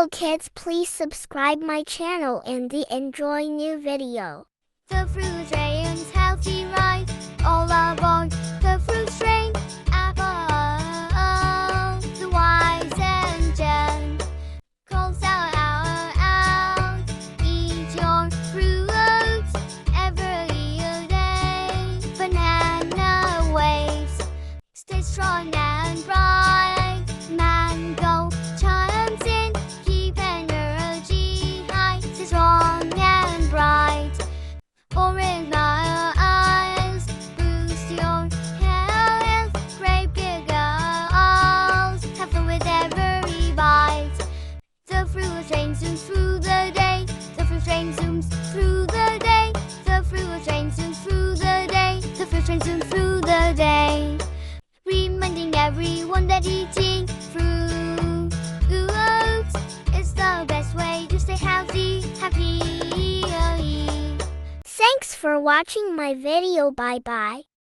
Hello kids, please subscribe my channel and enjoy new video. The fruit train's healthy right, all aboard the fruit train. Apple, the wise engine, calls out, eat your fruits every day. Banana waves, stay strong and bright. Mango chimes in, keep energy high. Stay strong and bright. Orange eyes, boost your health. Grape giggles, have fun with every bite. The fruit train zooms through the day. The fruit train zooms through the day. The fruit train zooms through the day. The fruit train zooms through the day. Reminding everyone that eating fruit is the best way to stay healthy, happy. Thanks for watching my video. Bye bye.